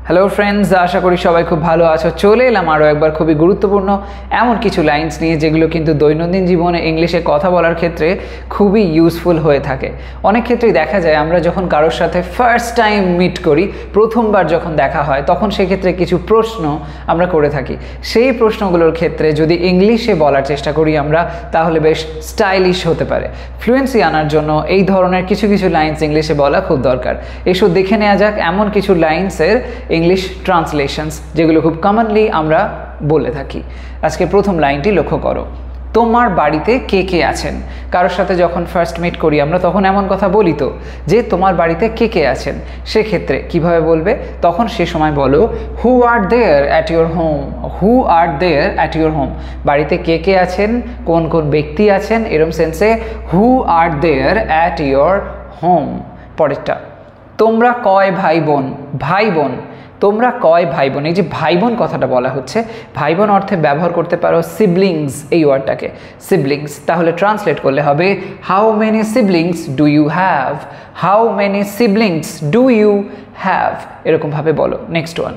Hello friends, আশা করি সবাই খুব ভালো আছো। চলে এলাম আরও একবার খুবই গুরুত্বপূর্ণ এমন কিছু লাইন্স নিয়ে যেগুলো কিন্তু দৈনন্দিন জীবনে ইংলিশে কথা বলার ক্ষেত্রে খুবই ইউজফুল হয়ে থাকে। অনেক ক্ষেত্রেই দেখা যায় আমরা যখন কারোর সাথে ফার্স্ট টাইম মিট করি, প্রথমবার যখন দেখা হয়, তখন সেক্ষেত্রে কিছু প্রশ্ন আমরা করে থাকি। সেই প্রশ্নগুলোর ক্ষেত্রে যদি ইংলিশে বলার চেষ্টা করি আমরা, তাহলে বেশ স্টাইলিশ হতে পারে। ফ্লুয়েন্সি আনার জন্য এই ধরনের কিছু কিছু লাইন্স ইংলিশে বলা খুব দরকার। এসব দেখে নেওয়া যাক এমন কিছু লাইন্সের ইংলিশ ট্রান্সলেশনস যেগুলো খুব কমনলি আমরা বলে থাকি। আজকে প্রথম লাইনটি লক্ষ্য করো, তোমার বাড়িতে কে কে আছেন। কারোর সাথে যখন ফার্স্ট মিট করি আমরা, তখন এমন কথা বলি তো যে তোমার বাড়িতে কে কে আছেন। সেক্ষেত্রে কিভাবে বলবে? তখন সে সময় বলো who are there at your home. Who are there at your home, বাড়িতে কে কে আছেন, কোন কোন ব্যক্তি আছেন, এরম সেন্সে হু are there at your home. পরেরটা, তোমরা কয় ভাই বোন। ভাই বোন, তোমরা কয় ভাই বোন। এই যে ভাই বোন কথাটা বলা হচ্ছে, ভাই বোন অর্থে ব্যবহার করতে পারো সিবলিংস এই ওয়ার্ডটাকে, সিবলিংস। তাহলে ট্রান্সলেট করলে হবে how many siblings do you have. How many siblings do you have, এরকমভাবে বলো। নেক্সট ওয়ান,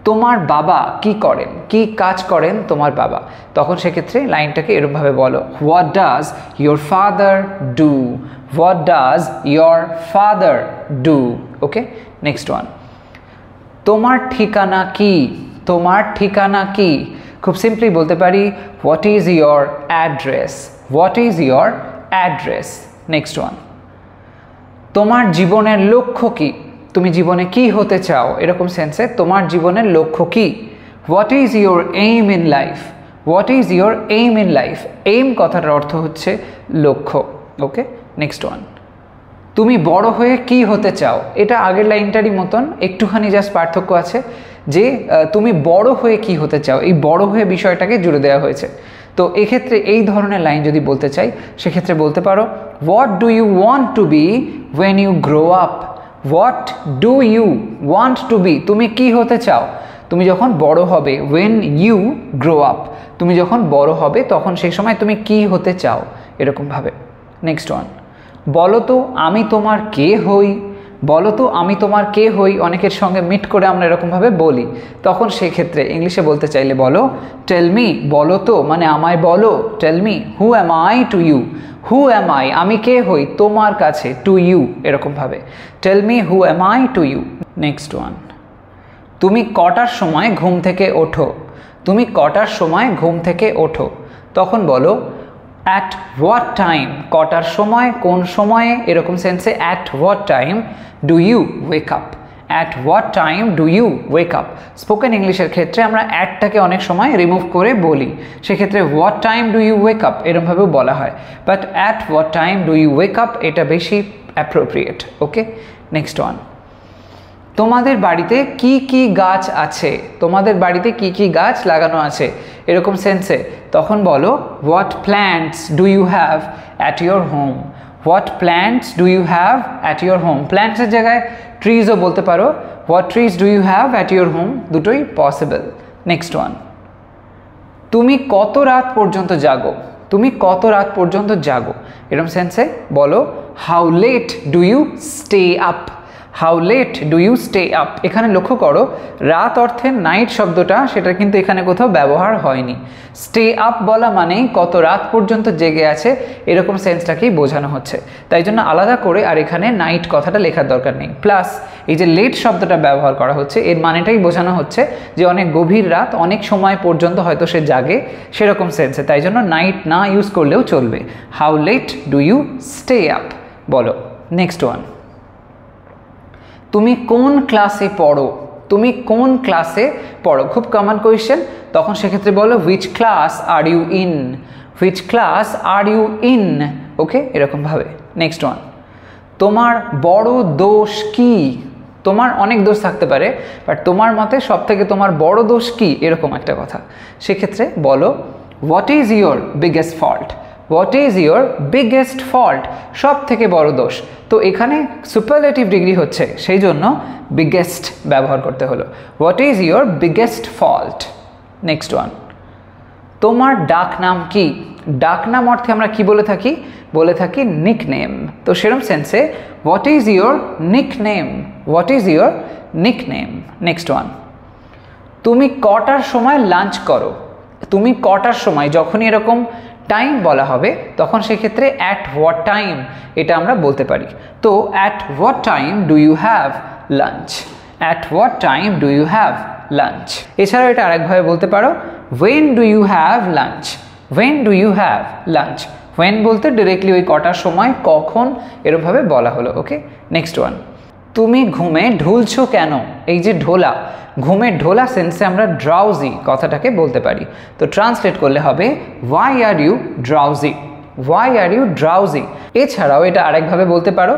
তোমার বাবা কি করেন, কি কাজ করেন তোমার বাবা। তখন সেক্ষেত্রে লাইনটাকে এরকমভাবে বলো, what does your father do. What does your father do. Okay, next one, তোমার ঠিকানা কি। তোমার ঠিকানা কি, খুব সিম্পলি বলতে পারি what is your address. What is your address. Next one, তোমার জীবনের লক্ষ্য কি। তুমি জীবনে কি হতে চাও, এরকম সেন্সে তোমার জীবনের লক্ষ্য কি। What is your aim in life. What is your aim in life. Aim কথাটার অর্থ হচ্ছে লক্ষ্য। ওকে, নেক্সট ওয়ান, তুমি বড় হয়ে কি হতে চাও। এটা আগের লাইনটারই মতন, একটুখানি জাস্ট পার্থক্য আছে যে তুমি বড় হয়ে কি হতে চাও, এই বড় হয়ে বিষয়টাকে জুড়ে দেওয়া হয়েছে। তো এক্ষেত্রে এই ধরনের লাইন যদি বলতে চাই, সেক্ষেত্রে বলতে পারো what do you want to be when you grow up. What do you want to be, তুমি কি হতে চাও তুমি যখন বড় হবে। ওয়েন ইউ গ্রো আপ, তুমি যখন বড় হবে তখন সেই সময় তুমি কি হতে চাও, এরকমভাবে। নেক্সট ওয়ান, বলো তো আমি তোমার কে হই। বলো তো আমি তোমার কে হই, অনেকের সঙ্গে মিট করে আমরা এরকমভাবে বলি। তখন সেক্ষেত্রে ইংলিশে বলতে চাইলে বলো টেল মি। বলো তো মানে আমায় বলো। Tell me who am I to you. Who am I, আমি কে হই তোমার কাছে, টু ইউ, এরকমভাবে। Tell me who am I to you. Next one, তুমি কটার সময় ঘুম থেকে ওঠো। তুমি কটার সময় ঘুম থেকে ওঠো। তখন বলো অ্যাট হোয়াট টাইম। কটার সময়, কোন সময়ে, এরকম সেন্সে at what time do you wake up. At what time do you wake up. Spoken ইংলিশের ক্ষেত্রে আমরা অ্যাটটাকে অনেক সময় রিমুভ করে বলি, সেক্ষেত্রে what time do you wake up এরকমভাবেও বলা হয়, but at what time do you wake up এটা বেশি অ্যাপ্রোপ্রিয়েট। ওকে, নেক্সট ওয়ান, তোমাদের বাড়িতে কি কি গাছ আছে। তোমাদের বাড়িতে কি কি গাছ লাগানো আছে, এরকম সেন্সে তখন বলো what plants do you have at your home. What plants do you have at your home. প্ল্যান্টসের জায়গায় ট্রিজও বলতে পারো। What trees do you have at your home, দুটোই পসিবল। নেক্সট ওয়ান, তুমি কত রাত পর্যন্ত জাগো। তুমি কত রাত পর্যন্ত জাগো, এরকম সেন্সে বলো how late do you stay up. How late do you stay up. এখানে লক্ষ্য করো রাত অর্থে নাইট শব্দটা, সেটা কিন্তু এখানে কোথাও ব্যবহার হয়নি। স্টে আপ বলা মানেই কত রাত পর্যন্ত জেগে আছে, এরকম সেন্সটাকেই বোঝানো হচ্ছে। তাই জন্য আলাদা করে আর এখানে নাইট কথাটা লেখার দরকার নেই। প্লাস এই যে লেট শব্দটা ব্যবহার করা হচ্ছে, এর মানেটাই বোঝানো হচ্ছে যে অনেক গভীর রাত, অনেক সময় পর্যন্ত হয়তো সে জাগে, সেরকম সেন্সে। তাই জন্য নাইট না ইউজ করলেও চলবে। How late do you stay up বলো। নেক্সট ওয়ান, তুমি কোন ক্লাসে পড়ো। তুমি কোন ক্লাসে পড়ো, খুব কমন কোয়েশ্চেন। তখন সেক্ষেত্রে বলো which class are you in. Which class are you in. Okay, এরকমভাবে। নেক্সট ওয়ান, তোমার বড় দোষ কি। তোমার অনেক দোষ থাকতে পারে, বাট তোমার মতে সব থেকে তোমার বড় দোষ কি, এরকম একটা কথা। সেক্ষেত্রে বলো what is your biggest fault. What is your biggest fault, সব থেকে বড় দোষ। তো এখানে সুপারলেটিভ ডিগ্রি হচ্ছে, সেই জন্য বিগেস্ট ব্যবহার করতে হলো। What is your biggest fault. Next one, তোমার ডাক নাম কি। ডাক নাম অর্থে আমরা কি বলে থাকি, বলে থাকি নিকনেম। তো সেরকম সেন্সে what is your nickname. What is your nickname. Next one, তুমি কটার সময় লাঞ্চ করো? তুমি কটার সময়, যখনই এরকম টাইম বলা হবে তখন সেক্ষেত্রে অ্যাট হোয়াট টাইম এটা আমরা বলতে পারি। তো at what time do you have lunch, at what time do you have lunch. এছাড়াও এটা আরেকভাবে বলতে পারো, when do you have lunch, when do you have lunch. When বলতে ডিরেক্টলি ওই কটার সময়, কখন, এরকমভাবে বলা হলো। ওকে, নেক্সট ওয়ান, তুমি ঘুমে ঢুলছো কেন? এই যে ঢোলা, ঘুমে ঢোলা সেন্সে আমরা ড্রাউজি কথাটাকে বলতে পারি। তো ট্রান্সলেট করলে হবে why are you drowsy, why are you drowsy. এছাড়াও এটা আরেকভাবে বলতে পারো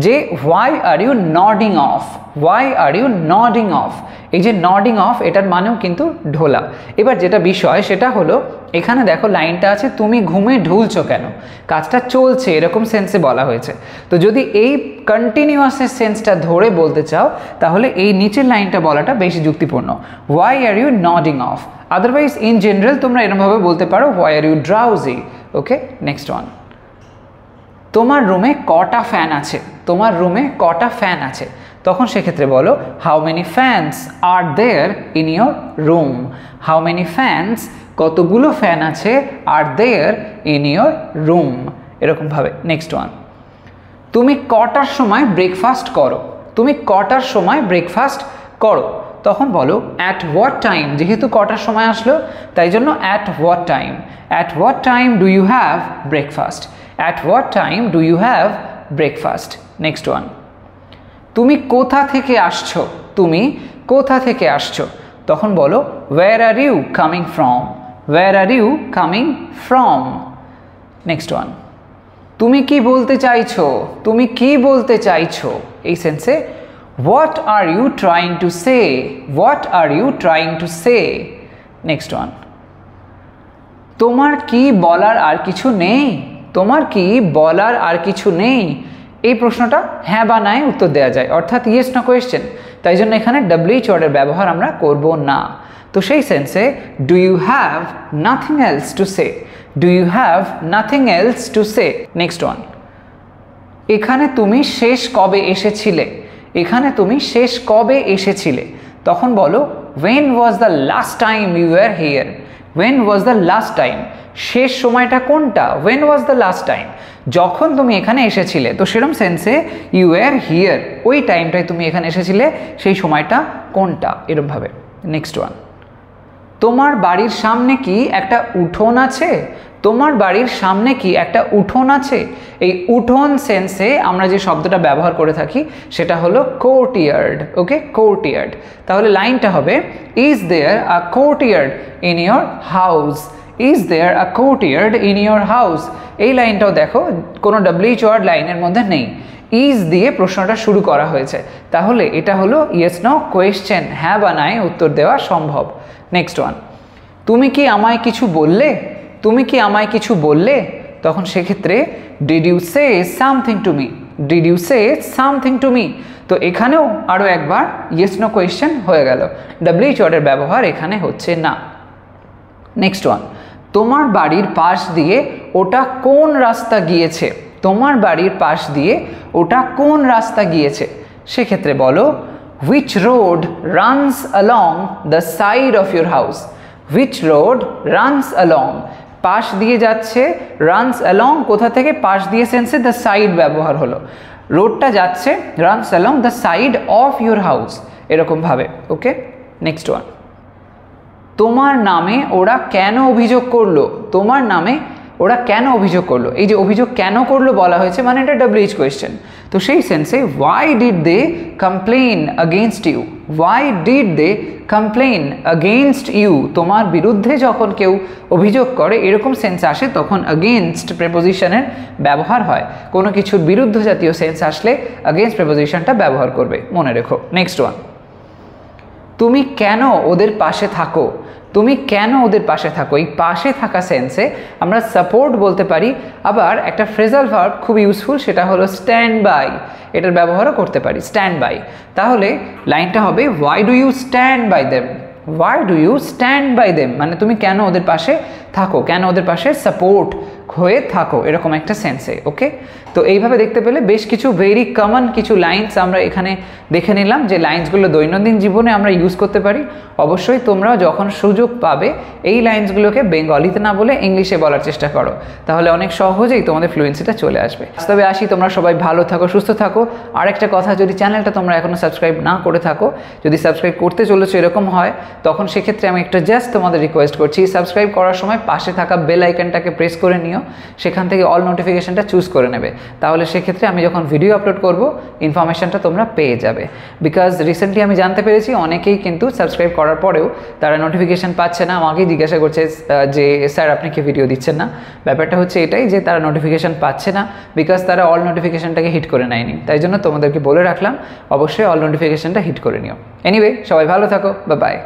যে why are you nodding off, why are you nodding off. এই যে নডিং অফ এটার মানেও কিন্তু ঢোলা। এবার যেটা বিষয় সেটা হলো এখানে দেখো লাইনটা আছে তুমি ঘুমে ঢুলছো কেন, কাজটা চলছে এরকম সেন্সে বলা হয়েছে। তো যদি এই কন্টিনিউয়াসের সেন্সটা ধরে বলতে চাও তাহলে এই নিচের লাইনটা বলাটা বেশি যুক্তিপূর্ণ, why are you nodding off. Otherwise in general তোমরা এরকমভাবে বলতে পারো why are you drowsy. Okay, next one, তোমার রুমে কটা ফ্যান আছে? তোমার রুমে কটা ফ্যান আছে? তখন সেক্ষেত্রে বলো how many fans are there in your room, how many fans, কতগুলো ফ্যান আছে, are there in your room, এরকমভাবে। নেক্সট ওয়ান, তুমি কটার সময় ব্রেকফাস্ট করো? তুমি কটার সময় ব্রেকফাস্ট করো? তখন বলো অ্যাট হোয়াট টাইম, যেহেতু কটার সময় আসলো তাই জন্য at what time, at what time do you have breakfast, at what time do you have breakfast. Next one, তুমি কোথা থেকে আসছো? তুমি কোথা থেকে আসছো? তখন বলো where are you coming from, where are you coming from. Next one, তুমি কি বলতে চাইছো? তুমি কি বলতে চাইছো? এই সেন্সে what are you trying to say, what are you trying to say. Next one, তোমার কি বলার আর কিছু নেই? তোমার কি বলার আর কিছু নেই? এই প্রশ্নটা হ্যাঁ বা নাই উত্তর দেওয়া যায়, অর্থাৎ ইয়েস নো কোয়েশ্চেন। তাই জন্য এখানে ডব্লিউএইচ ওয়ার্ডের ব্যবহার আমরা করব না। তো সেই সেন্সে do you have nothing else to say, do you have nothing else to say. Next one, এখানে তুমি শেষ কবে এসেছিলে? এখানে তুমি শেষ কবে এসেছিলে? তখন বলো when was the last time you were here, when was the last time, শেষ সময়টা কোনটা, when was the last time, যখন তুমি এখানে এসেছিলে। তো সেরকম সেন্সে ইউ ওয়্যার হিয়ার, ওই টাইমটায় তুমি এখানে এসেছিলে, সেই সময়টা কোনটা, এরকমভাবে। নেক্সট ওয়ান, তোমার বাড়ির সামনে কি একটা উঠোন আছে? তোমার বাড়ির সামনে কি একটা উঠোন আছে? এই উঠোন সেন্সে আমরা যে শব্দটা ব্যবহার করে থাকি সেটা হলো কোর্টইয়ার্ড। ওকে, কোর্টইয়ার্ড। তাহলে লাইনটা হবে is there a courtyard in your house, is there a courtyard in your house. এই লাইনটাও দেখো কোনো ডব্লিউএইচ ওয়ার্ড লাইনের মধ্যে নেই, ইজ দিয়ে প্রশ্নটা শুরু করা হয়েছে। তাহলে এটা হলো ইয়েস নো কোয়েশ্চেন, হ্যাঁ বা নাই উত্তর দেওয়া সম্ভব। নেক্সট ওয়ান, তুমি কি আমায় কিছু বললে? তুমি কি আমায় কিছু বললে? তখন সেক্ষেত্রে did you say something to me, did you say something to me. তো এখানেও আরও একবার ইয়েস নো কোয়েশ্চেন হয়ে গেল, ডব্লিউএইচ ওয়ার্ডের ব্যবহার এখানে হচ্ছে না। নেক্সট ওয়ান, তোমার বাড়ির পাশ দিয়ে ওটা কোন রাস্তা গিয়েছে? তোমার বাড়ির পাশ দিয়ে ওটা কোন রাস্তা গিয়েছে? সেক্ষেত্রে বলো which road runs along the side of your house, which road runs along, পাশ দিয়ে যাচ্ছে, runs along কোথা থেকে, পাশ দিয়ে সেন্সে দ্য সাইড ব্যবহার হলো, রোডটা যাচ্ছে runs along the side of your house, এরকমভাবে। ওকে, নেক্সট ওয়ান, তোমার নামে ওরা কেন অভিযোগ করলো? তোমার নামে ওরা কেন অভিযোগ করলো? এই যে অভিযোগ কেন করলো বলা হয়েছে মানে এটা ডব্লিউএইচ কোয়েশ্চেন। তো সেই সেন্সে why did they complain against you, why did they complain against you, তোমার বিরুদ্ধে যখন কেউ অভিযোগ করে এরকম সেন্স আসে তখন अगेंस्ट প্রেপোজিশনের ব্যবহার হয়। কোনো কিছুর বিরুদ্ধ জাতীয় সেন্স আসলে अगेंस्ट প্রেপোজিশনটা ব্যবহার করবে, মনে রেখো। নেক্সট ওয়ান, তুমি কেন ওদের পাশে থাকো? তুমি কেন ওদের পাশে থাকো? এই পাশে থাকা সেন্সে আমরা সাপোর্ট বলতে পারি, আবার একটা ফ্রেজাল ভার্ব খুব ইউজফুল সেটা হলো স্ট্যান্ড বাই, এটার ব্যবহারও করতে পারি স্ট্যান্ড বাই। তাহলে লাইনটা হবে why do you stand by them, why do you stand by them, মানে তুমি কেন ওদের পাশে থাকো, কেন ওদের পাশে সাপোর্ট হয়ে থাকো, এরকম একটা সেন্সে। ওকে, তো এইভাবে দেখতে পেলে বেশ কিছু ভেরি কমন কিছু লাইন্স আমরা এখানে দেখে নিলাম, যে লাইন্সগুলো দৈনন্দিন জীবনে আমরা ইউজ করতে পারি। অবশ্যই তোমরাও যখন সুযোগ পাবে এই লাইন্সগুলোকে বেঙ্গলিতে না বলে ইংলিশে বলার চেষ্টা করো, তাহলে অনেক সহজেই তোমাদের ফ্লুয়েন্সিটা চলে আসবে। তবে আসি, তোমরা সবাই ভালো থাকো, সুস্থ থাকো। আর একটা কথা, যদি চ্যানেলটা তোমরা এখনও সাবস্ক্রাইব না করে থাকো, যদি সাবস্ক্রাইব করতে চলেছো এরকম হয়, তখন সেক্ষেত্রে আমি একটা জাস্ট তোমাদের রিকোয়েস্ট করছি, সাবস্ক্রাইব করার সময় পাশে থাকা বেল আইকনটাকে প্রেস করে নিও, সেখান থেকে অল নোটিফিকেশনটা চুজ করে নেবে। তাহলে সেক্ষেত্রে আমি যখন ভিডিও আপলোড করব ইনফরমেশনটা তোমরা পেয়ে যাবে। বিকজ রিসেন্টলি আমি জানতে পেরেছি অনেকেই কিন্তু সাবস্ক্রাইব করার পরেও তারা নোটিফিকেশন পাচ্ছে না, আমাকেই জিজ্ঞাসা করছে যে স্যার আপনি কি ভিডিও দিচ্ছেন না। ব্যাপারটা হচ্ছে এটাই যে তারা নোটিফিকেশন পাচ্ছে না বিকজ তারা অল নোটিফিকেশনটাকে হিট করে নেয়নি। তাই জন্য তোমাদেরকে বলে রাখলাম, অবশ্যই অল নোটিফিকেশনটা হিট করে নিও। এনিওয়ে, সবাই ভালো থাকো, বাই বাই।